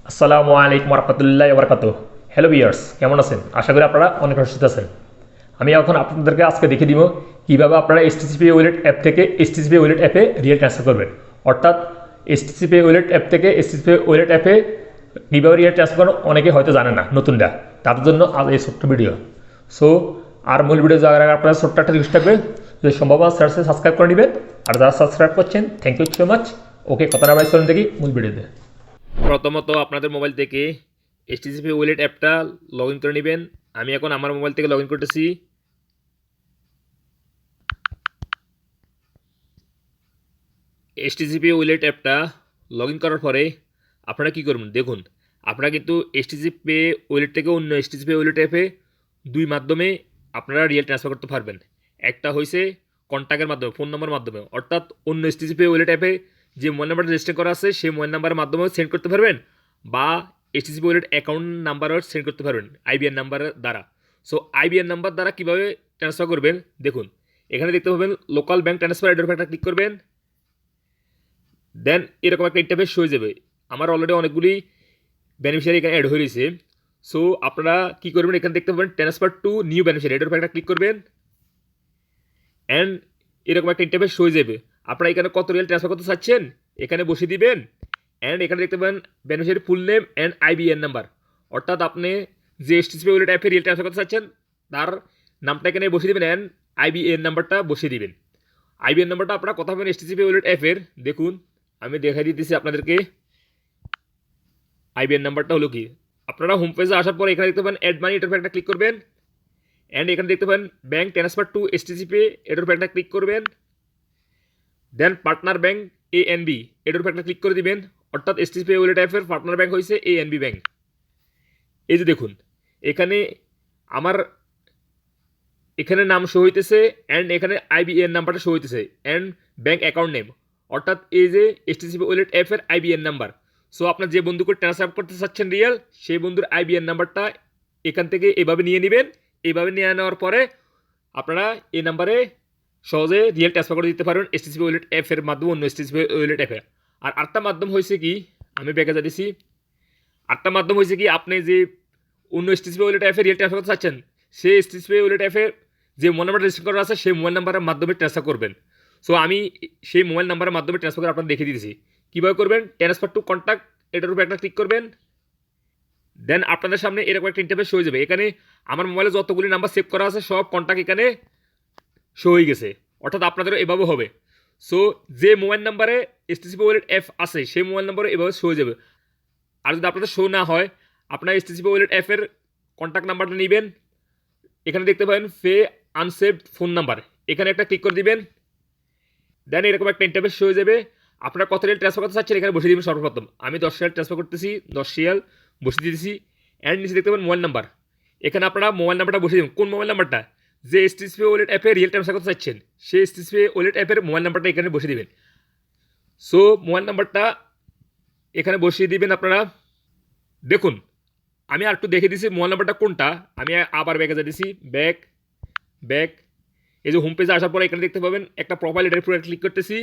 আসসালামু আলাইকুম রহমতুল্লাহ বরকাতুহ। Hello viewers, কেমন আছেন? আশা করি আপনারা অনেক সুস্থ আছেন। আমি এখন আপনাদেরকে আজকে দেখিয়ে দিব কীভাবে আপনারা এসটিসি পে ওয়ালেট অ্যাপ থেকে এসটিসি পে ওয়ালেট অ্যাপে রিয়েল ট্রান্সফার করবেন। অর্থাৎ এসটিসি পে ওয়ালেট অ্যাপ থেকে এসটিসি পে ওয়ালেট অ্যাপে কীভাবে রিয়েল ট্রান্সফার করেন অনেকে হয়তো জানে না, নতুনরা, তাদের জন্য আজ এই ছোট্ট ভিডিও। সো আর মূল ভিডিও যাওয়ার আগে আপনারা ছোট্ট একটা রিকোয়েস্ট থাকবে, যদি সম্ভব হয় সাবস্ক্রাইব করে নেবেন। আর যারা সাবস্ক্রাইব করছেন, থ্যাংক ইউ সো মাচ। ওকে, কথা না বাড়ি চলুন দেখি মূল ভিডিওতে। প্রথমত আপনাদের মোবাইল থেকে STC Pay Wallet অ্যাপটা লগ ইন করে নেবেন। আমি এখন আমার মোবাইল থেকে লগ ইন করতেছি। STC Pay Wallet অ্যাপটা লগ ইন করার পরে আপনারা কী করবেন দেখুন, আপনারা কিন্তু STC Pay Wallet থেকে অন্য STC Pay Wallet অ্যাপে দুই মাধ্যমে আপনারা রিয়েল ট্রান্সফার করতে পারবেন। একটা হয়েছে কন্ট্যাক্টের মাধ্যমে, ফোন নম্বরের মাধ্যমে, অর্থাৎ অন্য STC Pay Wallet অ্যাপে যে মোবাইল নাম্বারটা রেজিস্টার করা আছে সেই মোবাইল নাম্বারের মাধ্যমেও সেন্ড করতে পারবেন, বা STC Pay Wallet অ্যাকাউন্ট নাম্বারও সেন্ড করতে পারবেন IBN নাম্বারের দ্বারা। সো IBN নাম্বার দ্বারা কীভাবে ট্রান্সফার করবেন দেখুন, এখানে দেখতে পাবেন লোকাল ব্যাঙ্ক ট্রান্সফার এর উপর একটা ক্লিক করবেন। দেন এরকম একটা ইন্টারফেস হয়ে যাবে। আমার অলরেডি অনেকগুলি বেনিফিশিয়ারি এখানে অ্যাড হয়ে রয়েছে। সো আপনারা কী করবেন, এখানে দেখতে পাবেন ট্রান্সফার টু নিউ বেনিফিশিয়ারি, এটার উপর একটা ক্লিক করবেন। অ্যান্ড এরকম একটা ইন্টারফেস হয়ে যাবে। আপনারা এখানে কত রিয়েল ট্রান্সফার করতে চাচ্ছেন এখানে বসিয়ে দিবেন। অ্যান্ড এখানে দেখতে পাবেন beneficiary full name and IBN number, অর্থাৎ আপনি যে STC Pay Wallet অ্যাপে রিয়েল ট্রান্সফার করতে চাচ্ছেন তার নামটা এখানে বসিয়ে দেবেন অ্যান্ড IBN নাম্বারটা বসিয়ে দিবেন। IBN নাম্বারটা আপনারা কথা বলবেন STC Pay Wallet অ্যাপের। দেখুন আমি দেখাই দিতেছি আপনাদেরকে। IBN নাম্বারটা হলো কি, আপনারা হোম পেজে আসার পর এখানে দেখতে পাবেন অ্যাড মানি, এটার উপর একটা ক্লিক করবেন। অ্যান্ড এখানে দেখতে পাবেন bank transfer to STC Pay, এটার উপর একটা ক্লিক করবেন। দেন পার্টনার ব্যাঙ্ক ANB, এটার উপর একটা ক্লিক করে দিবেন। অর্থাৎ STC Pay Wallet অ্যাপের পার্টনার ব্যাঙ্ক হয়েছে ANB ব্যাঙ্ক। এই যে দেখুন এখানে আমার এখানে নাম শো হইতেছে অ্যান্ড এখানে IBN নাম্বারটা শো হইতেছে অ্যান্ড ব্যাঙ্ক অ্যাকাউন্ট নেম, অর্থাৎ এই যে STC Pay Wallet অ্যাপের IBN নাম্বার। সো আপনার যে বন্ধুকে ট্রান্সফার করতে চাচ্ছেন রিয়েল, সেই বন্ধুর IBN নাম্বারটা এখান থেকে এভাবে নিয়ে নেবেন। এইভাবে নিয়ে নেওয়ার পরে আপনারা এই নাম্বারে সহজে রিয়েল ট্রান্সফার করে দিতে পারবেন STC Pay Wallet অ্যাপের মাধ্যমে অন্য STC Pay Wallet অ্যাপে। আর আরেকটা মাধ্যম হয়েছে কি, আমি ব্যাকে যাচ্ছি, আরেকটা মাধ্যম হয়েছে কি, আপনি যে অন্য STC Pay Wallet অ্যাপে রিয়েল ট্রান্সফার করতে চাচ্ছেন সেই STC Pay Wallet অ্যাপে যে মোবাইল নাম্বার রেজিস্টার করা আছে সেই মোবাইল নাম্বারের মাধ্যমে ট্রান্সফার করবেন। সো আমি সেই মোবাইল নাম্বারের মাধ্যমে ট্রান্সফার করে আপনার দেখিয়ে দিয়েছি কীভাবে করবেন। ট্রান্সফার টু কন্ট্যাক্ট, এটার উপর একটা ক্লিক করবেন। দেন আপনাদের সামনে এরকম একটা ইন্টারফেস হয়ে যাবে। এখানে আমার মোবাইলে যতগুলি নাম্বার সেভ করা আছে সব কন্ট্যাক্ট এখানে শো হয়ে গেছে, অর্থাৎ আপনাদেরও এভাবে হবে। সো যে মোবাইল নাম্বারে STC Pay Wallet অ্যাপ আছে সেই মোবাইল নাম্বারে এভাবে শো হয়ে যাবে। আর যদি আপনাদের শো না হয়, আপনার STC Pay Wallet অ্যাপের কন্ট্যাক্ট নাম্বারটা নেবেন। এখানে দেখতে পাবেন পে আনসেভড ফোন নাম্বার, এখানে একটা ক্লিক করে দিবেন। দেন এরকম একটা ইন্টারফেস হয়ে যাবে। আপনারা কত রিয়াল ট্রান্সফার করতে চাচ্ছেন এখানে বসে দিবেন। সর্বপ্রথম আমি 10 রিয়াল ট্রান্সফার করতেছি, 10 রিয়াল বসে দিতেছি। অ্যান্ড নিচে দেখতে পাবেন মোবাইল নাম্বার, এখানে আপনারা মোবাইল নাম্বারটা বসে দেবেন। কোন মোবাইল নাম্বারটা যে STC Pay Wallet অ্যাপে রিয়েল ট্রান্সফার করতে চাচ্ছেন সেই STC Pay Wallet অ্যাপের মোবাইল নাম্বারটা এখানে বসে দিবেন। সো মোবাইল নাম্বারটা এখানে বসিয়ে দিবেন আপনারা। দেখুন আমি আর একটু দেখে দিচ্ছি মোবাইল নাম্বারটা কোনটা। আমি আবার ব্যাকে যাচ্ছি, ব্যাক। এই যে হোম পেজে আসার পরে এখানে দেখতে পাবেন একটা প্রোফাইল, এটার উপরে ক্লিক করতেছি।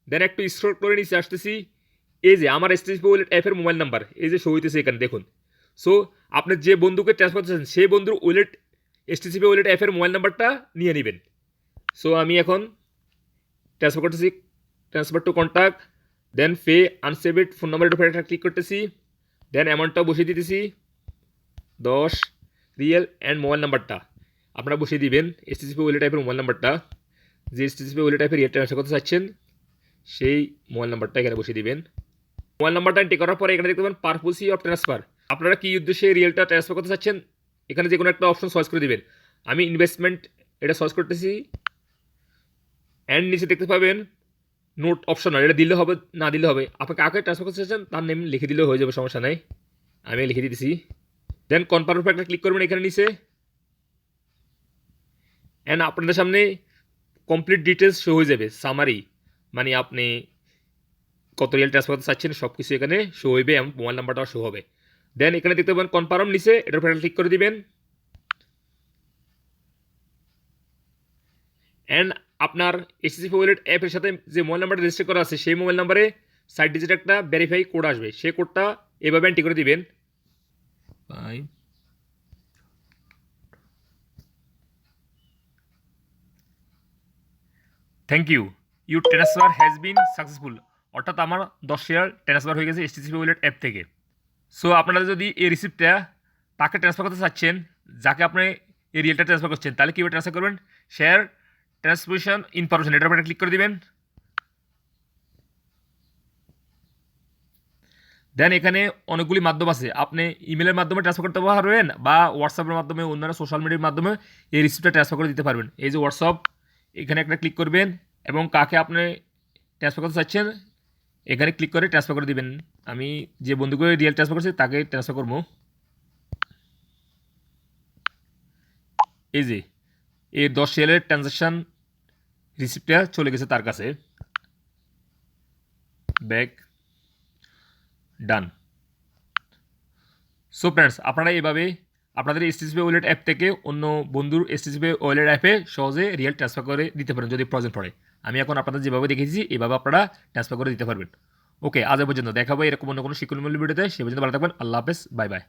দেন একটু স্ক্রল করে নিচে আসতেছি। এই যে আমার STC Pay Wallet অ্যাপের মোবাইল নাম্বার এই যে শো হইতেছে এখানে দেখুন। সো আপনি যে বন্ধুকে ট্রান্সফার করতেছেন সেই বন্ধুর ওয়ালেট STC Pay Wallet অ্যাপের মোবাইল নাম্বারটা নিয়ে নেবেন। সো আমি এখন ট্রান্সফার করতেছি, transfer to contact. Then pay unsaved phone নাম্বারের উপরে একটা ক্লিক করতেছি। দেন অ্যামাউন্টটাও বসিয়ে দিতেছি 10 রিয়েল অ্যান্ড মোবাইল নাম্বারটা আপনারা বসিয়ে দিবেন। STC Pay Wallet অ্যাপের মোবাইল নাম্বারটা যে STC Pay Wallet অ্যাপের রিয়েল ট্রান্সফার করতে চাচ্ছেন সেই মোবাইল নাম্বারটা এখানে বসিয়ে দিবেন। মোবাইল নাম্বারটা এন্টার করার পরে এখানে দেখতে পাবেন পারপোসি অফ ট্রান্সফার, আপনারা কী উদ্দেশ্যে রিয়েলটা ট্রান্সফার করতে চাচ্ছেন এখানে যে কোনো একটা অপশন চয়েস করে দিবেন। আমি ইনভেস্টমেন্ট এটা চয়েস করতেছি। অ্যান্ড নিচে দেখতে পাবেন নোট অপশন, এটা দিলে হবে না দিলে হবে, আপনি কাকে ট্রান্সফার করতে চাচ্ছেন তার নেম লিখে দিলেও হয়ে যাবে, সমস্যা নাই, আমি লিখে দিতেছি। দেন কনফার্মের উপর একটা ক্লিক করবেন এখানে নিচে। অ্যান্ড আপনাদের সামনে কমপ্লিট ডিটেলস শো হয়ে যাবে, সামারি, মানে আপনি কত রিয়েল ট্রান্সফার করতে চাচ্ছেন সব কিছু এখানে শো হইবে এবং মোবাইল নাম্বারটাও শো হবে। দেন এখানে দেখতে পাবেন কনফার্ম নিচে, এটার উপর ক্লিক করে দিবেন। অ্যান্ড আপনার STC Pay Wallet অ্যাপের সাথে যে মোবাইল নাম্বারটা রেজিস্টার করা আছে সেই মোবাইল নাম্বারে সাইড ডিজিট একটা ভেরিফাই কোড আসবে, সেই কোডটা এভাবে এন্ট্রি করে দিবেন। Thank you, your transfer has been successful, অর্থাৎ আমার 10 শেয়ার ট্রান্সফার হয়ে গেছে STC Pay Wallet অ্যাপ থেকে। সো আপনারা যদি এই রিসিপ্টটা তাকে ট্রান্সফার করতে চাচ্ছেন, যাকে আপনি এই রিয়েলটা ট্রান্সফার করছেন, তাহলে কীভাবে ট্রান্সফার করবেন? শেয়ার ট্রান্সমিশন ইনফরমেশন, এটার উপরে ক্লিক করে দিবেন। দেন এখানে অনেকগুলি মাধ্যম আছে, আপনি ইমেলের মাধ্যমে ট্রান্সফার করতে পারবেন বা হোয়াটসঅ্যাপের মাধ্যমে, অন্যান্য সোশ্যাল মিডিয়ার মাধ্যমে এই রিসিপ্টটা ট্রান্সফার করে দিতে পারবেন। এই যে হোয়াটসঅ্যাপ, এখানে একটা ক্লিক করবেন এবং কাকে আপনি ট্রান্সফার করতে চাচ্ছেন এখানে ক্লিক করে ট্রান্সফার করে দিবেন। আমি যে বন্ধুকে রিয়েল ট্রান্সফার করছি তাকে ট্রান্সফার করবো। এই যে এই 10 শেয়ারের ট্রানজ্যাকশান রিসিপ্টটা চলে গেছে তার কাছে। ব্যাক, ডান। সো ফ্রেন্ডস, আপনারা এইভাবে আপনাদের STC Pay Wallet অ্যাপ থেকে অন্য বন্ধুর STC Pay Wallet অ্যাপে সহজে রিয়েল ট্রান্সফার করে দিতে পারেন যদি প্রয়োজন পড়ে। আমি এখন আপনাদের যেভাবে দেখেছি এইভাবে আপনারা ট্রান্সফার করে দিতে পারবেন। ওকে, আজ পর্যন্ত দেখাবো এরকম অন্য কোনো শিক্ষণমূলক ভিডিওতে। সে পর্যন্ত ভালো থাকবেন। আল্লাহ হাফেজ, বাই বাই।